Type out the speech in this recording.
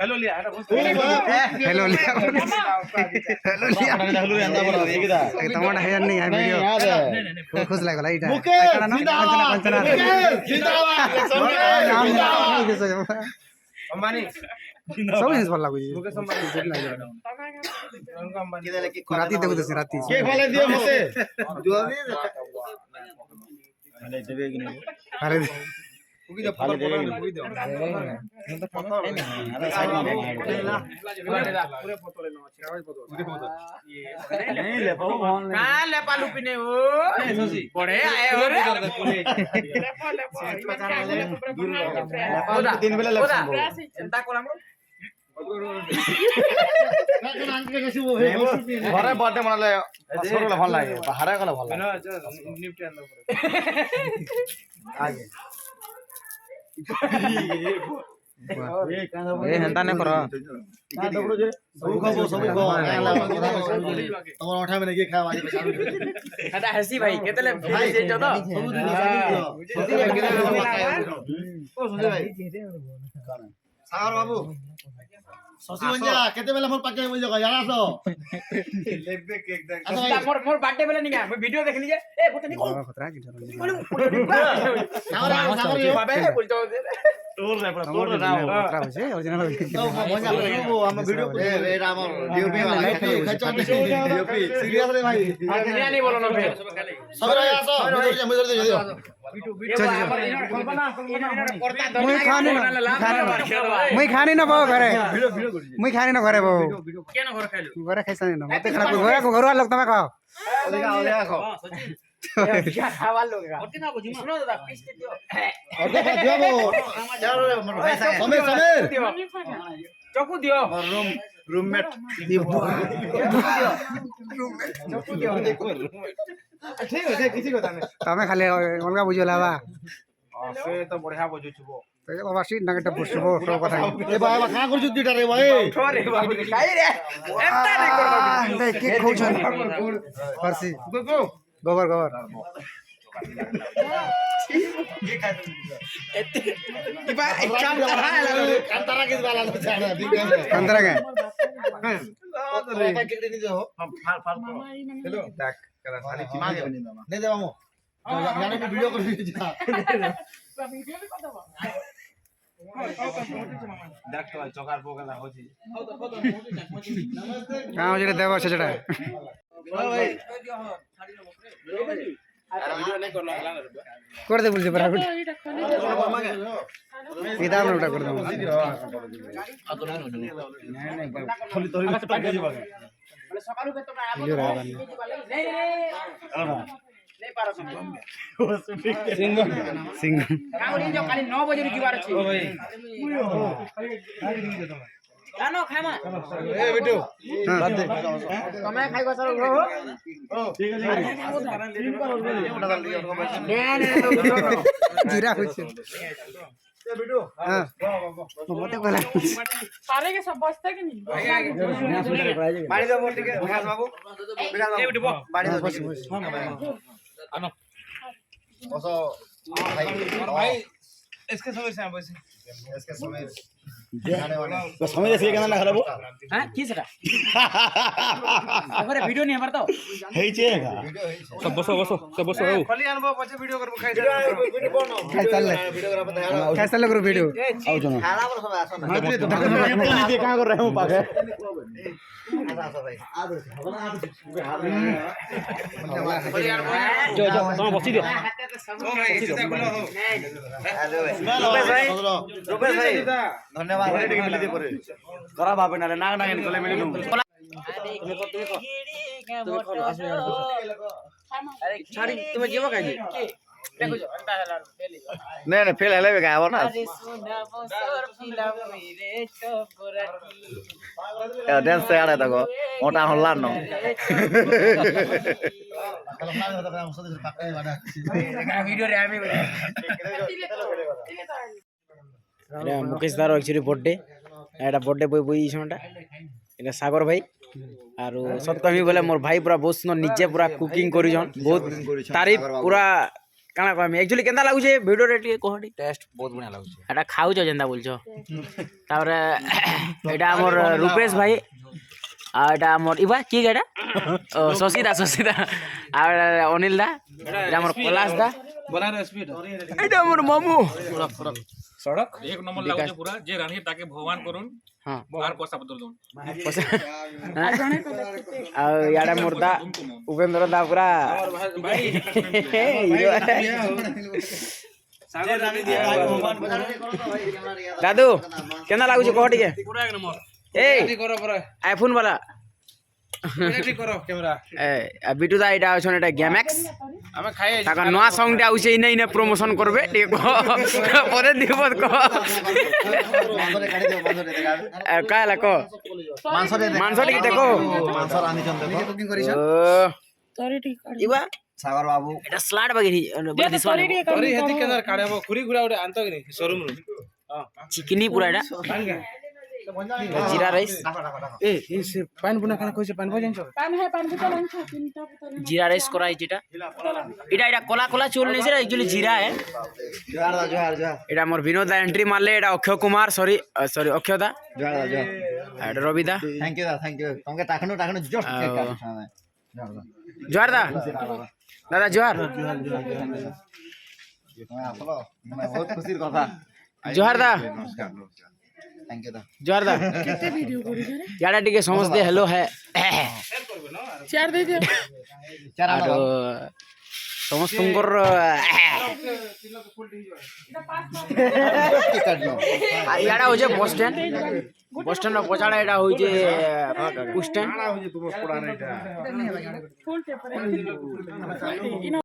hello लिया hello लिया hello लिया तमाम है नहीं है वीडियो खुश लागला इटा कंचना अंबानी सब जिनिस ভাল लागु मुकेश अंबानी राती देखु दस राती के फले दियो मते अरे उगी जो फले दे उगी दो पूरे फोटो लेना है पूरे फोटो नहीं ले पाओ का ले पालू पिने हो बड़े आए हो रे दिन बेला लक्ष्य चिंता कोलाम ঘরে বার্থডে মানালে সরলে ভালো লাগে বাহারে গেলে ভালো লাগে নিউট্রিয়েন্ট আগে ए हेंता ने करो सब खाबो तमर उठा में के खावा এটা হাসি ভাই কেতলে ফেলে যে তো ओ सुजय भाई सागर बाबू শশী বঞ্জা কেতে বেলা মোর পাকে বঞ্জা ইয়ার আসো লেবে কেক দেখ মোর মোর বার্থডে বেলা নিগা মই ভিডিও দেখলি যে এ বতনি কো खतरा की সাগর সাগর বাবে বলতো তোর রে পুরা তোর নাও खतरा होছে ओरिजिनल তো মজা করবো আমরা ভিডিও এ এটা আমার ডিওপি वाला খাইছো ডিওপি সিরিয়াস রে ভাই নিয়া নি বলো না ফের সবাই আসো ভিডিও দে দিও मुई खानी ना पाओ घरे मुई खानी ना घरे पाओ কেন ঘর খাইলো घरे खाइसा नहीं ना मते खाना घर वाला लोग तमे खाओ देखो क्या खावा लोग होती ना बुझी सुनो दादा पीस के दियो दियो समीर समीर चकू दियो रूममेट ठीक है किसी को ताने तमे खाली अलगा बुझला बा से तो बढ़िया बुझु छबो तो बाबा सीट नगटा पुछबो सब कथा ए बाबा का करछु दुटा रे भाई छोरे बाबू खाई रे एता नहीं करबो दे के खोछन परसी गोबर गोबर इबा काम करा है कांतारा के वाला तो छाड़ा अंदर के पैकेट नहीं दो फाल फाल हेलो देख करा खाली चिमागे नहीं दे मामू जाने में वीडियो कर जा देख तो चोकार पोगला होची गांव जे देवा छछड़ा भाई कर दे बोल बराबर सीधा में उठा कर दो थोड़ी थोड़ी पैकेज बागे सकाळू के तो यो रे नहीं नहीं पारो सिंह सिंह गाँव जो खाली 9 बजे जीवार अछि जानो खामा ए बेटू बात दे तमे खाइबो सर हो ठीक है जीरा होछ ए बेटू हां मते कहला पारे के सब बस्ता के नहीं बाड़ी दो बोल के विकास बाबू ए बेटू बाड़ी दो आनो बसो भाई भाई इसके समय से बस इसके समय खाने वाला तो समय से केना ना खराबो हां की सेटा अगर वीडियो नहीं हमार तो हेई छेगा सब बसो खाली अनुभव पछि वीडियो करबो खाइ वीडियो बनो खाइ चल ले वीडियो करा पता खाइ चल करो वीडियो आओ जनो खाना पर सब आसो ना ये का कर रहे हो पाके आसो भाई जो तुम बसी दियो रुपेश भाई धन्यवाद मिली दे परे करा बाबे ना नाग नाग निकले मिली अरे छाड़ी तुम जीव काई देखो जो अंडा हला डेली नहीं नहीं फेल हले का आबो ना अरे सोना बसर फिल्म रे चोकराती डांस से आड़े तको मोटा हल्ला न वीडियो रे आमी এটা মুকেশ দার एक्चुअली बर्थडे এটা बर्थडे বই বই ইছনটা এটা সাগর ভাই আর সত কমি বলে মোর ভাই পুরা বহুত সুন্দর নিজে পুরা কুকিং করিছন বহুত তারিফ পুরা କାଣା କହିମି ଆକ୍ଚୁଆଲି କେନ୍ତା ଲାଗୁଛେ ଭିଡ଼ିଓରେ ଟିକେ କହ ଟିକେ टेस्ट बहुत बढ़िया लाଗୁଛି এটা খাউছ যেନ୍তা বলছ তারপরে এটা আমার রূপেশ ভাই আর এটা আমার ইবা কি এটা ও শশীদা আর অনিল দা এটা আমার পলাশ দা এটা আমার মামু সড়ক এক নম্বর লাগুছে পুরা যে রানী তাকে ভগবান করুন হ্যাঁ আর পয়সা পত্র দউন আর ইয়াড়ে মোর দা উপেন্দ্র দা পুরা দাদু কেনা লাগুছে কহ টিকে পুরা এক নম্বর এই আইফোন वाला বিটু দা এটা আছে এটা গেমএক্স আমি খাই টাকা নয়া সংটা আউছে ইনে ইনে প্রমোশন করবে ঠিক পরে দিব কো মাংসরে কাটি দেব মাংসরে দেখা কায়লা কো মাংসরে মাংসটা কি দেখো মাংস রানি চন্দ দেখো কুকিং করিছ ইবা সাগর বাবু এটা স্লাড বাগেরি তরি হেতি কেদার কাড়াব খুরি গুড়া ওটা আনতো কি শোরুম রু চিকনি পুরা এটা জিরা রাইস পান বুনা খানা কইছে পান ভোজন জিরা রাইস করা হয়েছে এটা এটা কলা কলা চুল নিছে একচুয়ালি জিরা হে জোহার এটা মোর বিনোদ দা এন্ট্রি মারলে এটা অক্ষয় কুমার সরি অক্ষয় দা জোহার এটা রবি দা থ্যাংক ইউ তোমাকে টাকানো জস্ট চেক কাটছ জোহার দা দাদা জোহার তুমি আসলো মানে বহুত খুশির কথা জোহার দা নমস্কার থ্যাংক ইউ দা জোহার দা ইয়াডা টিকে সমস্তে হেলো হে চার দে দিও চার আর সমস্তঙ্কর আর ইয়াডা হচ্ছে বস স্ট্যান্ড পছাড়া এটা হচ্ছে কুস্ট্যান্ড